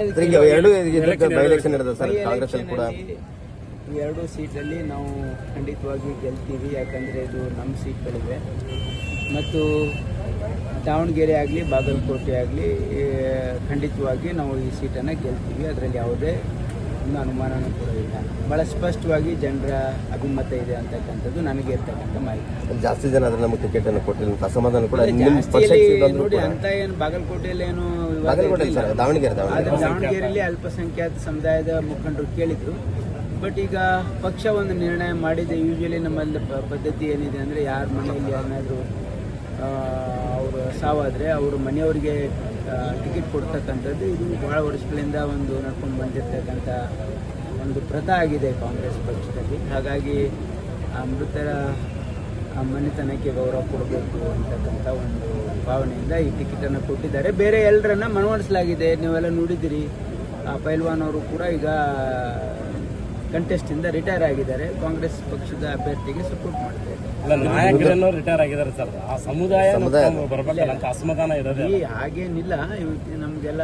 ಎರಡು ಸೀಟಲ್ಲಿ ನಾವು ಖಂಡಿತವಾಗಿ ಗೆಲ್ತೀವಿ. ಯಾಕಂದರೆ ಇದು ನಮ್ಮ ಸೀಟ್ಗಳಿವೆ ಮತ್ತು ದಾವಣಗೆರೆ ಆಗಲಿ ಬಾಗಲಕೋಟೆ ಆಗಲಿ ಖಂಡಿತವಾಗಿ ನಾವು ಈ ಸೀಟನ್ನು ಗೆಲ್ತೀವಿ. ಅದರಲ್ಲಿ ಯಾವುದೇ ಒಂದು ಅನುಮಾನನೂ ಕೂಡ ಇಲ್ಲ. ಭಾಳ ಸ್ಪಷ್ಟವಾಗಿ ಜನರ ಅಭಿಮತ ಇದೆ ಅಂತಕ್ಕಂಥದ್ದು ನನಗೆ ಇರ್ತಕ್ಕಂಥ ಮಾಹಿತಿ. ಜಾಸ್ತಿ ಜನ ಅದರ ನಮಗೆ ಟಿಕೆಟ್ ಅನ್ನು ಕೊಟ್ಟಿಲ್ಲ, ಅಸಮಾಧಾನ ಕೂಡ ನೋಡಿ. ಅಂತ ಏನು ಬಾಗಲಕೋಟೆಯಲ್ಲಿ ಏನು ದಾವಣಗೆರೆಯಲ್ಲಿ ಅಲ್ಪಸಂಖ್ಯಾತ ಸಮುದಾಯದ ಮುಖಂಡರು ಕೇಳಿದ್ರು. ಬಟ್ ಈಗ ಪಕ್ಷ ಒಂದು ನಿರ್ಣಯ ಮಾಡಿದೆ. ಯೂಶಲಿ ನಮ್ಮಲ್ಲಿ ಪದ್ಧತಿ ಏನಿದೆ ಅಂದರೆ ಯಾರ ಮನೆಯಲ್ಲಿ ಏನಾದರೂ ಅವರು ಸಾವಾದರೆ ಅವರು ಮನೆಯವರಿಗೆ ಟಿಕೆಟ್ ಕೊಡ್ತಕ್ಕಂಥದ್ದು ಇದು ಭಾಳ ವರ್ಷಗಳಿಂದ ಒಂದು ನಡ್ಕೊಂಡು ಬಂದಿರತಕ್ಕಂಥ ಒಂದು ಪ್ರಥಾ ಆಗಿದೆ ಕಾಂಗ್ರೆಸ್ ಪಕ್ಷದಲ್ಲಿ. ಹಾಗಾಗಿ ಆ ಮೃತರ ಮನೆತನಕ್ಕೆ ಗೌರವ ಕೊಡಬೇಕು ಅಂತಕ್ಕಂಥ ಒಂದು ಭಾವನೆಯಿಂದ ಈ ಟಿಕೆಟನ್ನು ಕೊಟ್ಟಿದ್ದಾರೆ. ಬೇರೆ ಎಲ್ಲರನ್ನ ಮನವೊಲಿಸಲಾಗಿದೆ. ನೀವೆಲ್ಲ ನೋಡಿದ್ದೀರಿ, ಪೈಲ್ವಾನ್ ಅವರು ಕೂಡ ಈಗ ಕಂಟೆಸ್ಟಿಂದ ರಿಟೈರ್ ಆಗಿದ್ದಾರೆ. ಕಾಂಗ್ರೆಸ್ ಪಕ್ಷದ ಅಭ್ಯರ್ಥಿಗೆ ಸಪೋರ್ಟ್ ಮಾಡ್ತಾ ಇದ್ದಾರೆ. ನಾಯಕರೇನೋ ರಿಟೈರ್ ಆಗಿದ್ದಾರೆ ಸರ್. ಆ ಸಮುದಾಯ ಅಸಮಾಧಾನ ಇರೋದು ಹಾಗೇನಿಲ್ಲ. ನಮಗೆಲ್ಲ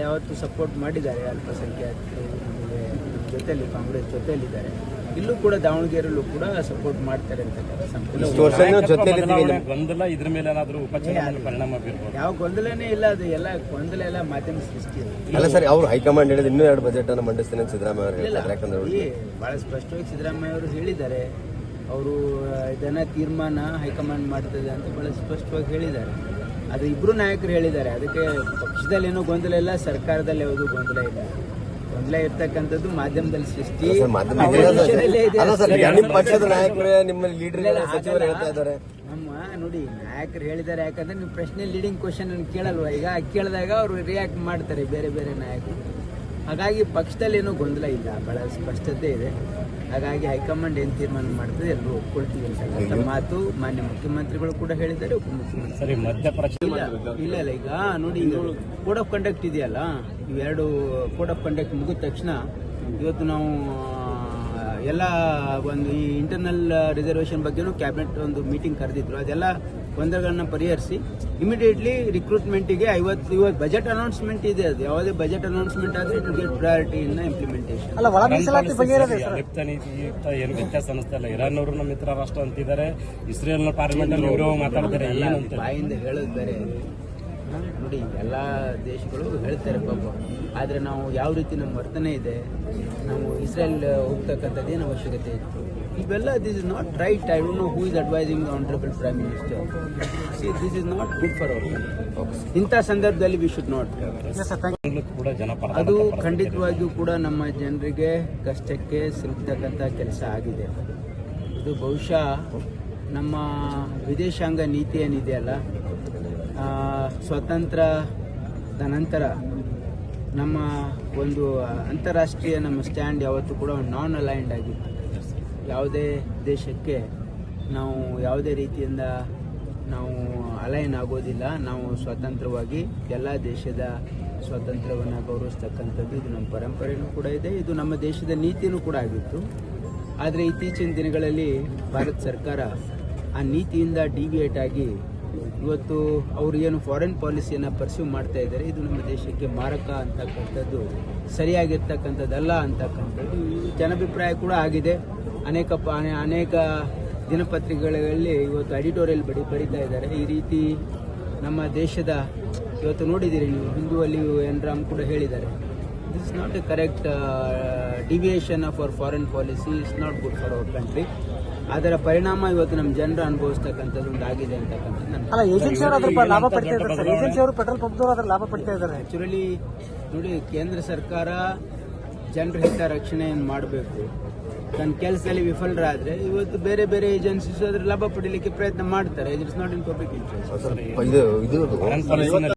ಯಾವತ್ತು ಸಪೋರ್ಟ್ ಮಾಡಿದ್ದಾರೆ ಅಲ್ಪಸಂಖ್ಯಾತರು. ನಮಗೆ ಜೊತೆಯಲ್ಲಿ ಕಾಂಗ್ರೆಸ್ ಜೊತೆಯಲ್ಲಿದ್ದಾರೆ. ಇಲ್ಲೂ ಕೂಡ ದಾವಣಗೆರೆಯಲ್ಲೂ ಕೂಡ ಸಪೋರ್ಟ್ ಮಾಡ್ತಾರೆ ಗೊಂದಲ ಇದ್ರ ಮೇಲೆ ಏನಾದರೂ ಉಪಚುನಾವಣೆ ಪರಿಣಾಮ ಬೀರ್ಬೋದು? ಯಾವ ಗೊಂದಲನೇ ಇಲ್ಲ. ಅದು ಎಲ್ಲ ಗೊಂದಲ ಎಲ್ಲ ಮಾಧ್ಯಮ ಸೃಷ್ಟಿ ಅಲ್ಲ ಸರ್. ಅವರು ಹೈಕಮಾಂಡ್ ಹೇಳಿದ್ರೆ ಇನ್ನೂ 2 ಬಜೆಟ್ ಅನ್ನು ಮಂಡಿಸ್ತೀನಿ ಸಿದ್ದರಾಮಯ್ಯ ಬಹಳ ಸ್ಪಷ್ಟವಾಗಿ ಸಿದ್ದರಾಮಯ್ಯ ಅವರು ಹೇಳಿದ್ದಾರೆ. ಅವರು ಇದನ್ನ ತೀರ್ಮಾನ ಹೈಕಮಾಂಡ್ ಮಾಡ್ತದೆ ಅಂತ ಬಹಳ ಸ್ಪಷ್ಟವಾಗಿ ಹೇಳಿದ್ದಾರೆ. ಅದು ಇಬ್ರು ನಾಯಕರು ಹೇಳಿದ್ದಾರೆ. ಅದಕ್ಕೆ ಪಕ್ಷದಲ್ಲಿ ಏನೋ ಗೊಂದಲ ಇಲ್ಲ, ಸರ್ಕಾರದಲ್ಲಿ ಯಾವುದೂ ಗೊಂದಲ ಇಲ್ಲ. ಗೊಂದಲ ಇರ್ತಕ್ಕಂಥದ್ದು ಮಾಧ್ಯಮದಲ್ಲಿ ಸೃಷ್ಟಿ. ನಮ್ಮ ನೋಡಿ, ನಾಯಕರು ಹೇಳಿದ್ದಾರೆ. ಯಾಕಂದ್ರೆ ನೀವು ಪ್ರಶ್ನೆ ಲೀಡಿಂಗ್ ಕ್ವಶನ್ ಕೇಳಲ್ವ? ಈಗ ಕೇಳಿದಾಗ ಅವರು ರಿಯಾಕ್ಟ್ ಮಾಡ್ತಾರೆ ಬೇರೆ ಬೇರೆ ನಾಯಕರು. ಹಾಗಾಗಿ ಪಕ್ಷದಲ್ಲಿ ಏನೋ ಗೊಂದಲ ಇಲ್ಲ, ಬಹಳ ಸ್ಪಷ್ಟತೆ ಇದೆ. ಹಾಗಾಗಿ ಹೈಕಮಾಂಡ್ ಏನು ತೀರ್ಮಾನ ಮಾಡ್ತದೆ ಎಲ್ಲರೂ ಒಪ್ಕೊಳ್ತೀವಿ ಅಂತ ಮಾತು ಮಾನ್ಯ ಮುಖ್ಯಮಂತ್ರಿಗಳು ಕೂಡ ಹೇಳಿದ್ದಾರೆ, ಉಪಮುಖ್ಯಮಂತ್ರಿ ಇಲ್ಲ. ಈಗ ನೋಡಿ, ಕೋಡ್ ಆಫ್ ಕಂಡಕ್ಟ್ ಇದೆಯಲ್ಲ, ಇವೆರಡು ಕೋಡ್ ಆಫ್ ಕಂಡಕ್ಟ್ ಮುಗಿದ ತಕ್ಷಣ ಇವತ್ತು ನಾವು ಎಲ್ಲ ಒಂದು ಈ ಇಂಟರ್ನಲ್ ರಿಸರ್ವೇಷನ್ ಬಗ್ಗೆನೂ ಕ್ಯಾಬಿನೆಟ್ ಒಂದು ಮೀಟಿಂಗ್ ಕರೆದಿದ್ರು. ಅದೆಲ್ಲ ಗೊಂದಲಗಳನ್ನ ಪರಿಹರಿಸಿ ಇಮಿಡಿಯೇಟ್ಲಿ ರಿಕ್ರೂಟ್ಮೆಂಟಿಗೆ ಇವತ್ತು ಬಜೆಟ್ ಅನೌನ್ಸ್ಮೆಂಟ್ ಇದೆ. ಅದು ಯಾವುದೇ ಬಜೆಟ್ ಅನೌನ್ಸ್ಮೆಂಟ್ ಆದರೆ it get priority in implementation. ಏನು ವ್ಯತ್ಯಾಸ ಅನಿಸ್ತಾ ಇಲ್ಲ. ಇರಾನ್ ಅವರು ನಮ್ಮ ಮಿತ್ರ ರಾಷ್ಟ್ರ ಅಂತಿದ್ದಾರೆ. ಇಸ್ರೇಲ್ ನ ಪಾರ್ಲಿಮೆಂಟ್ ಅಲ್ಲಿ ಇವರು ಮಾತಾಡ್ತಾರೆ. ಬಾಯಿಂದ ಹೇಳೋದು ಬೇರೆ. ನೋಡಿ, ಎಲ್ಲ ದೇಶಗಳು ಹೇಳ್ತಾರೆ ಪಾಪ. ಆದರೆ ನಾವು ಯಾವ ರೀತಿ ನಮ್ಮ ವರ್ತನೆ ಇದೆ, ನಾವು ಇಸ್ರೇಲ್ ಹೋಗ್ತಕ್ಕಂಥದ್ದು ಏನು ಅವಶ್ಯಕತೆ ಇತ್ತು, ಇವೆಲ್ಲ this is not right. I don't know who is advising the honourable prime minister. This is not good for our country. ಇಂಥ ಸಂದರ್ಭದಲ್ಲಿ ವಿ ಶುಡ್ ನಾಟ್. ಅದು ಖಂಡಿತವಾಗಿಯೂ ಕೂಡ ನಮ್ಮ ಜನರಿಗೆ ಕಷ್ಟಕ್ಕೆ ಸಿಲುಕ್ತಕ್ಕಂಥ ಕೆಲಸ ಆಗಿದೆ. ಇದು ಬಹುಶಃ ನಮ್ಮ ವಿದೇಶಾಂಗ ನೀತಿ ಏನಿದೆಯಲ್ಲ, ಸ್ವಾತಂತ್ರ್ಯದ ನಂತರ ನಮ್ಮ ಒಂದು ಅಂತಾರಾಷ್ಟ್ರೀಯ ನಮ್ಮ ಸ್ಟ್ಯಾಂಡ್ ಯಾವತ್ತೂ ಕೂಡ ನಾನ್ ಅಲೈನ್ಡ್ ಆಗಿತ್ತು. ಯಾವುದೇ ದೇಶಕ್ಕೆ ನಾವು ಯಾವುದೇ ರೀತಿಯಿಂದ ನಾವು ಅಲೈನ್ ಆಗೋದಿಲ್ಲ. ನಾವು ಸ್ವತಂತ್ರವಾಗಿ ಎಲ್ಲ ದೇಶದ ಸ್ವಾತಂತ್ರ್ಯವನ್ನು ಗೌರವಿಸ್ತಕ್ಕಂಥದ್ದು ಇದು ನಮ್ಮ ಪರಂಪರೆಯೂ ಕೂಡ ಇದೆ. ಇದು ನಮ್ಮ ದೇಶದ ನೀತಿಯೂ ಕೂಡ ಆಗಿತ್ತು. ಆದರೆ ಇತ್ತೀಚಿನ ದಿನಗಳಲ್ಲಿ ಭಾರತ ಸರ್ಕಾರ ಆ ನೀತಿಯಿಂದ ಡಿವಿಯೇಟ್ ಆಗಿ ಇವತ್ತು ಅವರು ಏನು ಫಾರಿನ್ ಪಾಲಿಸಿಯನ್ನು ಪರ್ಸ್ಯೂ ಮಾಡ್ತಾ ಇದ್ದಾರೆ, ಇದು ನಮ್ಮ ದೇಶಕ್ಕೆ ಮಾರಕ ಅಂತಕ್ಕಂಥದ್ದು, ಸರಿಯಾಗಿರ್ತಕ್ಕಂಥದ್ದಲ್ಲ ಅಂತಕ್ಕಂಥದ್ದು ಜನಾಭಿಪ್ರಾಯ ಕೂಡ ಆಗಿದೆ. ಅನೇಕ ದಿನಪತ್ರಿಕೆಗಳಲ್ಲಿ ಇವತ್ತು ಎಡಿಟೋರಿಯಲ್ ಬರೀತಾ ಇದ್ದಾರೆ. ಈ ರೀತಿ ನಮ್ಮ ದೇಶದ ಇವತ್ತು ನೋಡಿದ್ದೀರಿ ನೀವು, ಹಿಂದೂವಲ್ಲಿ ಎನ್ ರಾಮ್ ಕೂಡ ಹೇಳಿದ್ದಾರೆ, this is not A correct deviation of our foreign policy, is not good for our country. ಅದರ ಪರಿಣಾಮ ಇವತ್ತು ನಮ್ಮ ಜನರು ಅನುಭವಿಸ್ತಕ್ಕಂಥದ್ದು ಒಂದು ಆಗಿದೆ ಅಂತಕ್ಕಂಥದ್ದು. ಆಕ್ಚುಲಿ ನೋಡಿ, ಕೇಂದ್ರ ಸರ್ಕಾರ ಜನರ ಹಿತ ರಕ್ಷಣೆಯನ್ನು ಮಾಡಬೇಕು. ತನ್ನ ಕೆಲಸದಲ್ಲಿ ವಿಫಲರಾದ್ರೆ ಇವತ್ತು ಬೇರೆ ಬೇರೆ ಏಜೆನ್ಸೀಸ್ ಅದರ ಲಾಭ ಪಡೀಲಿಕ್ಕೆ ಪ್ರಯತ್ನ ಮಾಡ್ತಾರೆ. It is not in public interest.